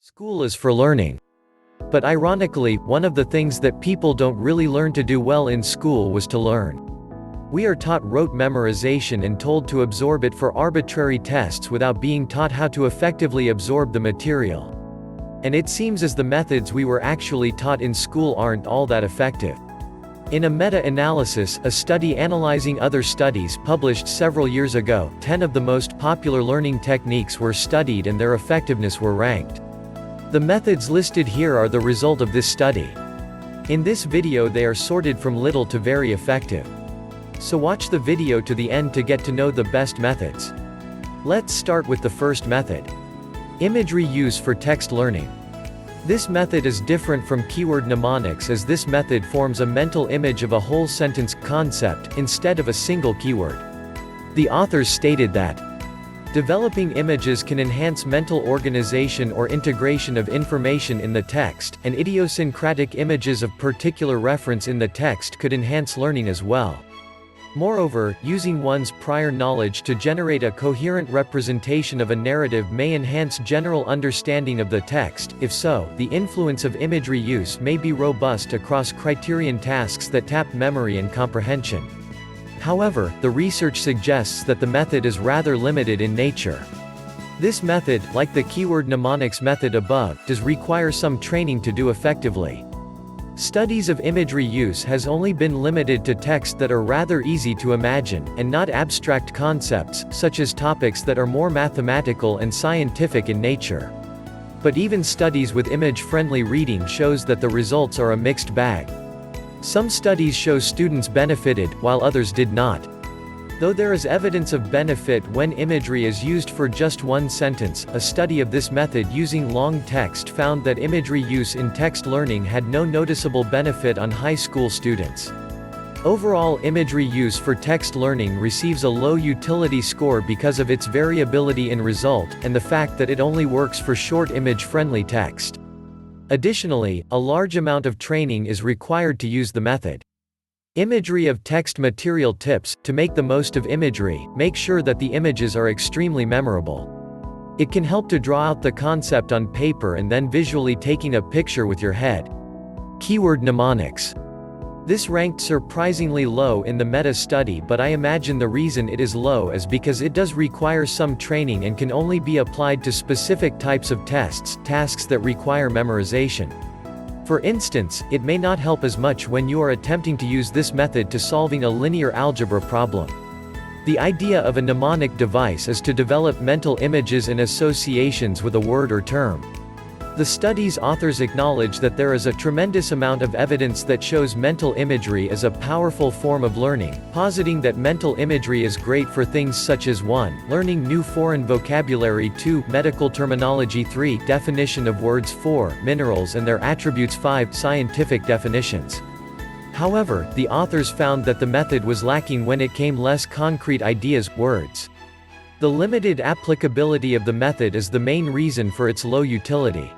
School is for learning. But ironically, one of the things that people don't really learn to do well in school was to learn. We are taught rote memorization and told to absorb it for arbitrary tests without being taught how to effectively absorb the material. And it seems as the methods we were actually taught in school aren't all that effective. In a meta-analysis, a study analyzing other studies published several years ago, 10 of the most popular learning techniques were studied and their effectiveness were ranked. The methods listed here are the result of this study. In this video they are sorted from little to very effective. So watch the video to the end to get to know the best methods. Let's start with the first method. Imagery use for text learning. This method is different from keyword mnemonics as this method forms a mental image of a whole sentence concept, instead of a single keyword. The authors stated that developing images can enhance mental organization or integration of information in the text, and idiosyncratic images of particular reference in the text could enhance learning as well. Moreover, using one's prior knowledge to generate a coherent representation of a narrative may enhance general understanding of the text. If so, the influence of imagery use may be robust across criterion tasks that tap memory and comprehension. However, the research suggests that the method is rather limited in nature. This method, like the keyword mnemonics method above, does require some training to do effectively. Studies of imagery use has only been limited to text that are rather easy to imagine, and not abstract concepts, such as topics that are more mathematical and scientific in nature. But even studies with image-friendly reading shows that the results are a mixed bag. Some studies show students benefited, while others did not. Though there is evidence of benefit when imagery is used for just one sentence, a study of this method using long text found that imagery use in text learning had no noticeable benefit on high school students. Overall, imagery use for text learning receives a low utility score because of its variability in result, and the fact that it only works for short image-friendly text. Additionally, a large amount of training is required to use the method. Imagery of text material tips. To make the most of imagery, make sure that the images are extremely memorable. It can help to draw out the concept on paper and then visually taking a picture with your head. Keyword mnemonics. This ranked surprisingly low in the meta-study, but I imagine the reason it is low is because it does require some training and can only be applied to specific types of tasks that require memorization. For instance, it may not help as much when you are attempting to use this method to solving a linear algebra problem. The idea of a mnemonic device is to develop mental images and associations with a word or term. The study's authors acknowledge that there is a tremendous amount of evidence that shows mental imagery as a powerful form of learning, positing that mental imagery is great for things such as 1. Learning new foreign vocabulary, 2. Medical terminology, 3. Definition of words, 4. Minerals and their attributes, 5. Scientific definitions. However, the authors found that the method was lacking when it came less concrete ideas, words. The limited applicability of the method is the main reason for its low utility.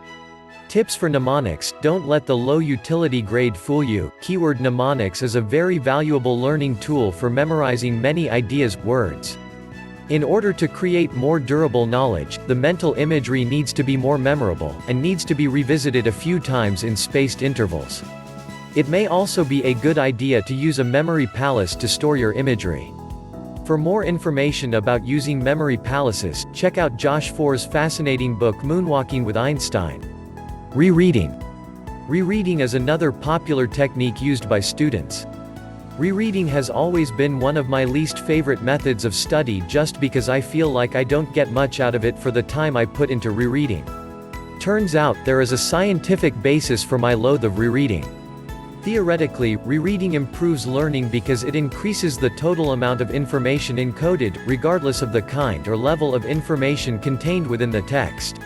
Tips for mnemonics. Don't let the low utility grade fool you. Keyword mnemonics is a very valuable learning tool for memorizing many ideas, words. In order to create more durable knowledge, the mental imagery needs to be more memorable, and needs to be revisited a few times in spaced intervals. It may also be a good idea to use a memory palace to store your imagery. For more information about using memory palaces, check out Josh Foer's fascinating book Moonwalking with Einstein. Rereading. Rereading is another popular technique used by students. Rereading has always been one of my least favorite methods of study just because I feel like I don't get much out of it for the time I put into rereading. Turns out, there is a scientific basis for my loathe of rereading. Theoretically, rereading improves learning because it increases the total amount of information encoded, regardless of the kind or level of information contained within the text.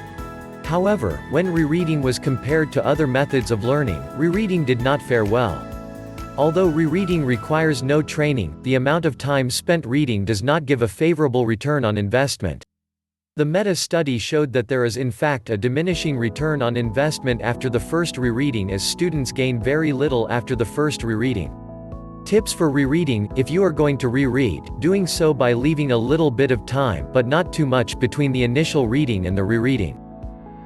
However, when rereading was compared to other methods of learning, rereading did not fare well. Although rereading requires no training, the amount of time spent reading does not give a favorable return on investment. The meta-study showed that there is in fact a diminishing return on investment after the first rereading as students gain very little after the first rereading. Tips for rereading. If you are going to reread, doing so by leaving a little bit of time, but not too much, between the initial reading and the rereading.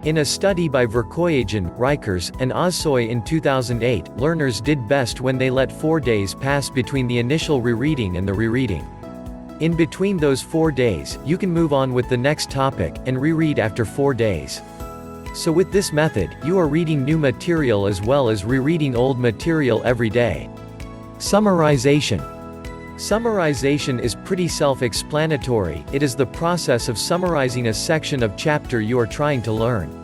In a study by Verkooijen, Rikers, and Ozsoy in 2008, learners did best when they let 4 days pass between the initial rereading and the rereading. In between those 4 days, you can move on with the next topic, and reread after 4 days. So with this method, you are reading new material as well as rereading old material every day. Summarization. Summarization is pretty self-explanatory. It is the process of summarizing a section of chapter you are trying to learn.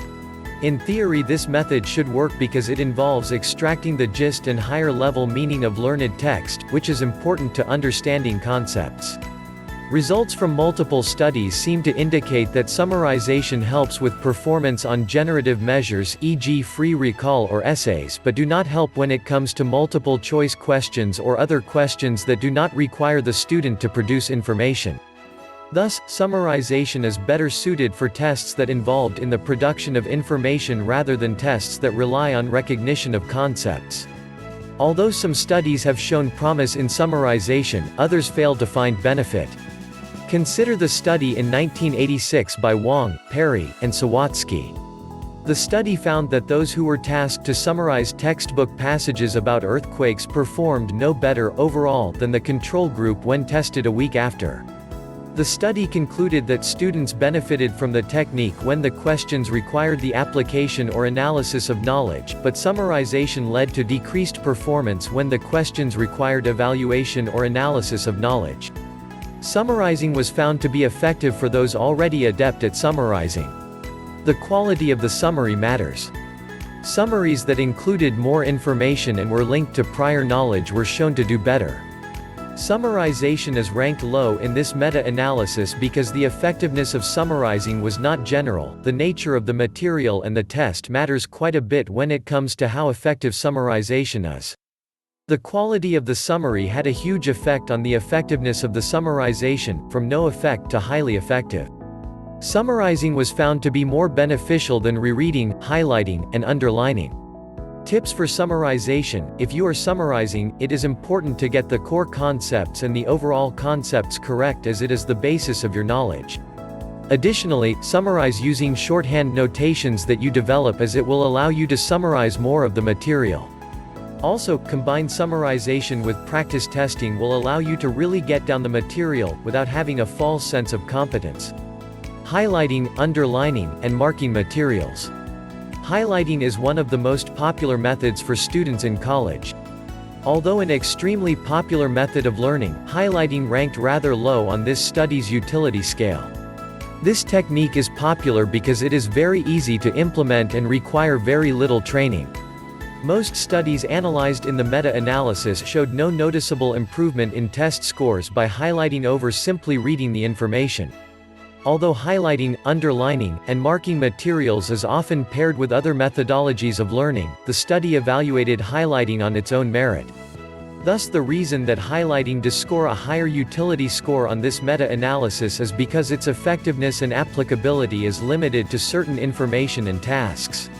In theory, this method should work because it involves extracting the gist and higher-level meaning of learned text, which is important to understanding concepts. Results from multiple studies seem to indicate that summarization helps with performance on generative measures, e.g. free recall or essays, but do not help when it comes to multiple choice questions or other questions that do not require the student to produce information. Thus, summarization is better suited for tests that involved in the production of information rather than tests that rely on recognition of concepts. Although some studies have shown promise in summarization, others failed to find benefit. Consider the study in 1986 by Wang, Perry, and Sawatsky. The study found that those who were tasked to summarize textbook passages about earthquakes performed no better overall than the control group when tested a week after. The study concluded that students benefited from the technique when the questions required the application or analysis of knowledge, but summarization led to decreased performance when the questions required evaluation or analysis of knowledge. Summarizing was found to be effective for those already adept at summarizing. The quality of the summary matters. Summaries that included more information and were linked to prior knowledge were shown to do better. Summarization is ranked low in this meta-analysis because the effectiveness of summarizing was not general. The nature of the material and the test matters quite a bit when it comes to how effective summarization is. The quality of the summary had a huge effect on the effectiveness of the summarization, from no effect to highly effective. Summarizing was found to be more beneficial than rereading, highlighting, and underlining. Tips for summarization. If you are summarizing, it is important to get the core concepts and the overall concepts correct as it is the basis of your knowledge. Additionally, summarize using shorthand notations that you develop as it will allow you to summarize more of the material. Also, combine summarization with practice testing will allow you to really get down the material, without having a false sense of competence. Highlighting, underlining, and marking materials. Highlighting is one of the most popular methods for students in college. Although an extremely popular method of learning, highlighting ranked rather low on this study's utility scale. This technique is popular because it is very easy to implement and require very little training. Most studies analyzed in the meta-analysis showed no noticeable improvement in test scores by highlighting over simply reading the information. Although highlighting, underlining, and marking materials is often paired with other methodologies of learning, the study evaluated highlighting on its own merit. Thus, the reason that highlighting does score a higher utility score on this meta-analysis is because its effectiveness and applicability is limited to certain information and tasks.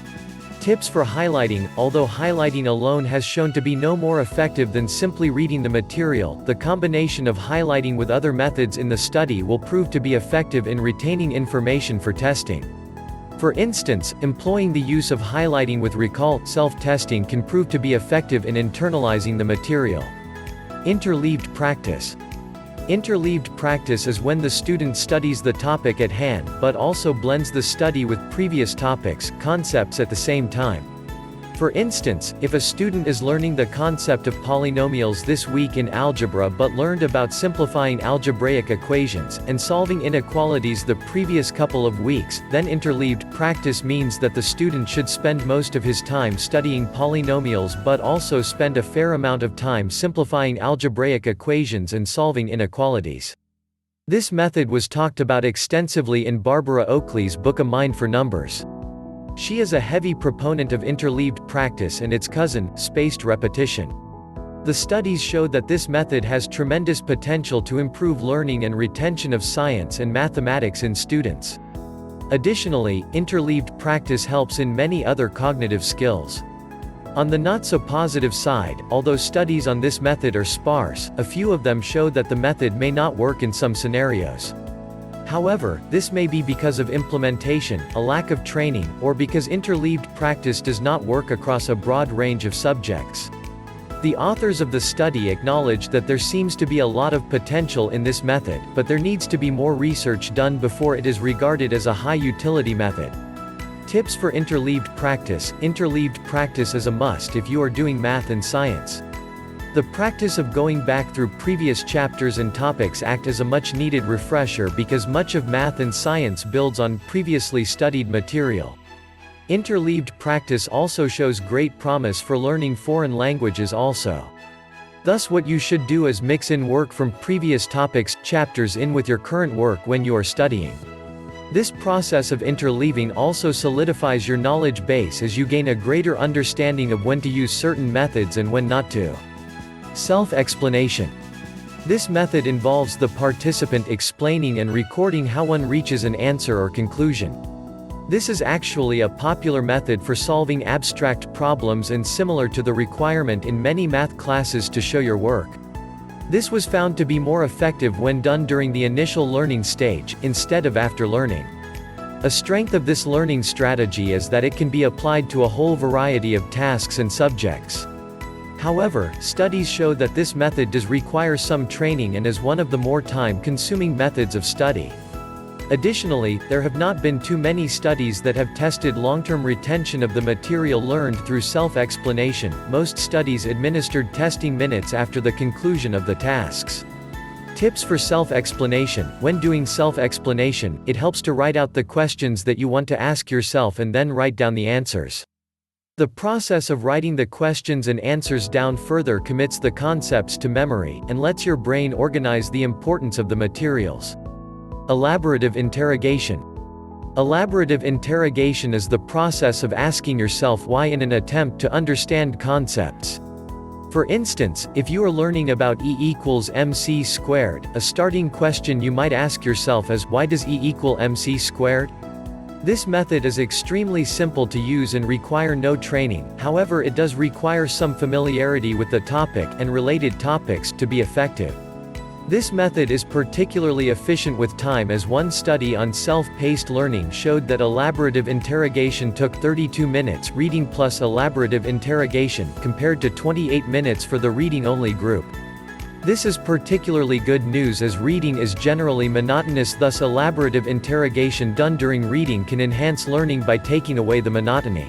Tips for highlighting. Although highlighting alone has shown to be no more effective than simply reading the material, the combination of highlighting with other methods in the study will prove to be effective in retaining information for testing. For instance, employing the use of highlighting with recall, self-testing can prove to be effective in internalizing the material. Interleaved practice. Interleaved practice is when the student studies the topic at hand, but also blends the study with previous topics, concepts at the same time. For instance, if a student is learning the concept of polynomials this week in algebra but learned about simplifying algebraic equations, and solving inequalities the previous couple of weeks, then interleaved practice means that the student should spend most of his time studying polynomials but also spend a fair amount of time simplifying algebraic equations and solving inequalities. This method was talked about extensively in Barbara Oakley's book A Mind for Numbers. She is a heavy proponent of interleaved practice and its cousin, spaced repetition. The studies showed that this method has tremendous potential to improve learning and retention of science and mathematics in students. Additionally, interleaved practice helps in many other cognitive skills. On the not-so-positive side, although studies on this method are sparse, a few of them show that the method may not work in some scenarios. However, this may be because of implementation, a lack of training, or because interleaved practice does not work across a broad range of subjects. The authors of the study acknowledge that there seems to be a lot of potential in this method, but there needs to be more research done before it is regarded as a high-utility method. Tips for interleaved practice. Interleaved practice is a must if you are doing math and science. The practice of going back through previous chapters and topics act as a much-needed refresher because much of math and science builds on previously studied material. Interleaved practice also shows great promise for learning foreign languages also. Thus what you should do is mix in work from previous topics, chapters in with your current work when you are studying. This process of interleaving also solidifies your knowledge base as you gain a greater understanding of when to use certain methods and when not to. Self-explanation. This method involves the participant explaining and recording how one reaches an answer or conclusion. This is actually a popular method for solving abstract problems and similar to the requirement in many math classes to show your work. This was found to be more effective when done during the initial learning stage, instead of after learning. A strength of this learning strategy is that it can be applied to a whole variety of tasks and subjects. However, studies show that this method does require some training and is one of the more time-consuming methods of study. Additionally, there have not been too many studies that have tested long-term retention of the material learned through self-explanation. Most studies administered testing minutes after the conclusion of the tasks. Tips for self-explanation. When doing self-explanation, it helps to write out the questions that you want to ask yourself and then write down the answers. The process of writing the questions and answers down further commits the concepts to memory, and lets your brain organize the importance of the materials. Elaborative interrogation. Elaborative interrogation is the process of asking yourself why in an attempt to understand concepts. For instance, if you are learning about E equals mc squared, a starting question you might ask yourself is, why does E equal mc squared? This method is extremely simple to use and require no training, however it does require some familiarity with the topic and related topics to be effective. This method is particularly efficient with time, as one study on self-paced learning showed that elaborative interrogation took 32 minutes reading plus elaborative interrogation, compared to 28 minutes for the reading-only group. This is particularly good news as reading is generally monotonous, thus elaborative interrogation done during reading can enhance learning by taking away the monotony.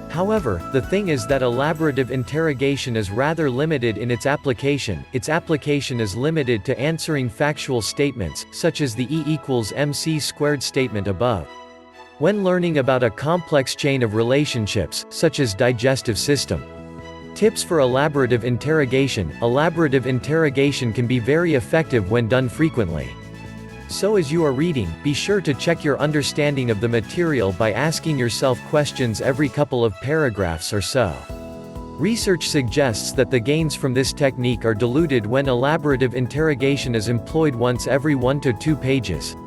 However, the thing is that elaborative interrogation is rather limited in its application. Its application is limited to answering factual statements, such as the E equals mc squared statement above. When learning about a complex chain of relationships, such as digestive system. Tips for elaborative interrogation. Elaborative interrogation can be very effective when done frequently. So as you are reading, be sure to check your understanding of the material by asking yourself questions every couple of paragraphs or so. Research suggests that the gains from this technique are diluted when elaborative interrogation is employed once every 1 to 2 pages.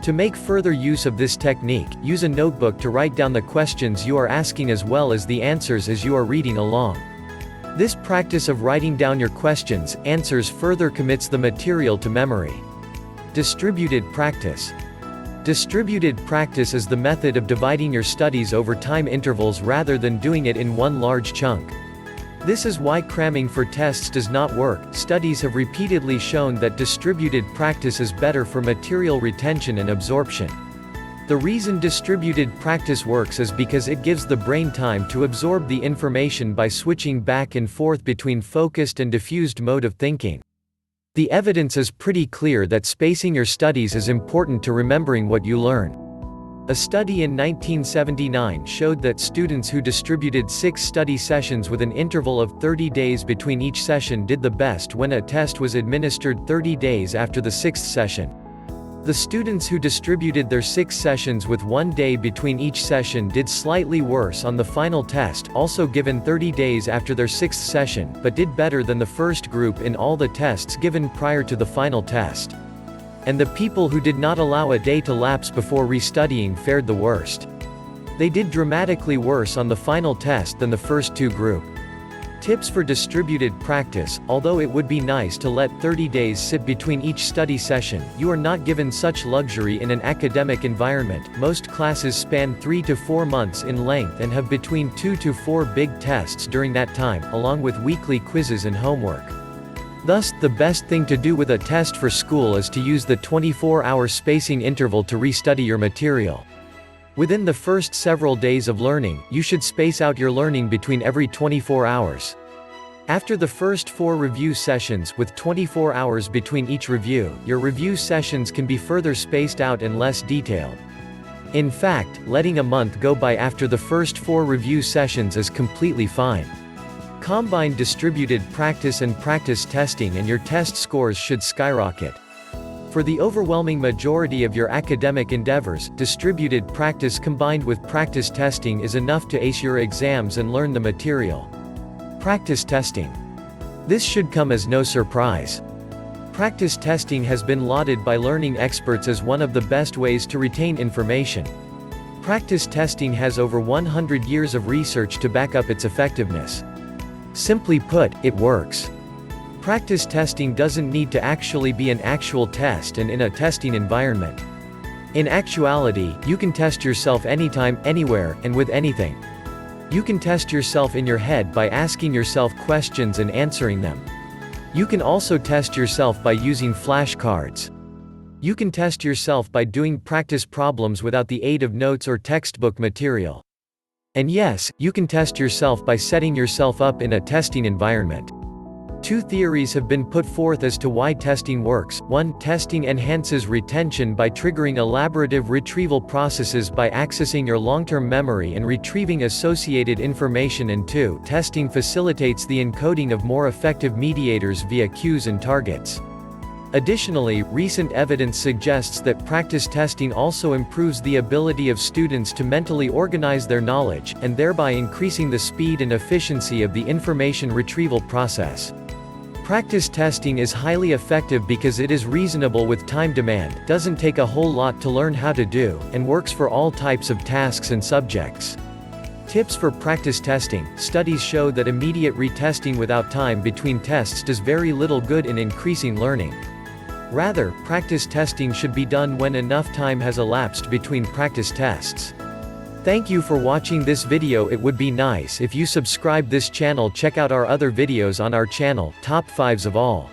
To make further use of this technique, use a notebook to write down the questions you are asking as well as the answers as you are reading along. This practice of writing down your questions, answers further commits the material to memory. Distributed practice. Distributed practice is the method of dividing your studies over time intervals rather than doing it in one large chunk. This is why cramming for tests does not work. Studies have repeatedly shown that distributed practice is better for material retention and absorption. The reason distributed practice works is because it gives the brain time to absorb the information by switching back and forth between focused and diffused mode of thinking. The evidence is pretty clear that spacing your studies is important to remembering what you learn. A study in 1979 showed that students who distributed 6 study sessions with an interval of 30 days between each session did the best when a test was administered 30 days after the 6th session. The students who distributed their 6 sessions with 1 day between each session did slightly worse on the final test, also given 30 days after their 6th session, but did better than the first group in all the tests given prior to the final test. And the people who did not allow a day to lapse before restudying fared the worst. They did dramatically worse on the final test than the first 2 group. Tips for distributed practice. Although it would be nice to let 30 days sit between each study session, you are not given such luxury in an academic environment. Most classes span 3 to 4 months in length and have between 2 to 4 big tests during that time, along with weekly quizzes and homework. Thus, the best thing to do with a test for school is to use the 24-hour spacing interval to restudy your material. Within the first several days of learning, you should space out your learning between every 24 hours. After the first 4 review sessions, with 24 hours between each review, your review sessions can be further spaced out and less detailed. In fact, letting a month go by after the first 4 review sessions is completely fine. Combine distributed practice and practice testing and your test scores should skyrocket. For the overwhelming majority of your academic endeavors, distributed practice combined with practice testing is enough to ace your exams and learn the material. Practice testing. This should come as no surprise. Practice testing has been lauded by learning experts as one of the best ways to retain information. Practice testing has over 100 years of research to back up its effectiveness. Simply put, it works. Practice testing doesn't need to actually be an actual test and in a testing environment. In actuality, you can test yourself anytime, anywhere, and with anything. You can test yourself in your head by asking yourself questions and answering them. You can also test yourself by using flashcards. You can test yourself by doing practice problems without the aid of notes or textbook material. And yes, you can test yourself by setting yourself up in a testing environment. 2 theories have been put forth as to why testing works. 1. Testing enhances retention by triggering elaborative retrieval processes by accessing your long-term memory and retrieving associated information. And 2. Testing facilitates the encoding of more effective mediators via cues and targets. Additionally, recent evidence suggests that practice testing also improves the ability of students to mentally organize their knowledge, and thereby increasing the speed and efficiency of the information retrieval process. Practice testing is highly effective because it is reasonable with time demand, doesn't take a whole lot to learn how to do, and works for all types of tasks and subjects. Tips for practice testing. Studies show that immediate retesting without time between tests does very little good in increasing learning. Rather, practice testing should be done when enough time has elapsed between practice tests. Thank you for watching this video. It would be nice if you subscribe this channel. Check out our other videos on our channel, top 5s of all.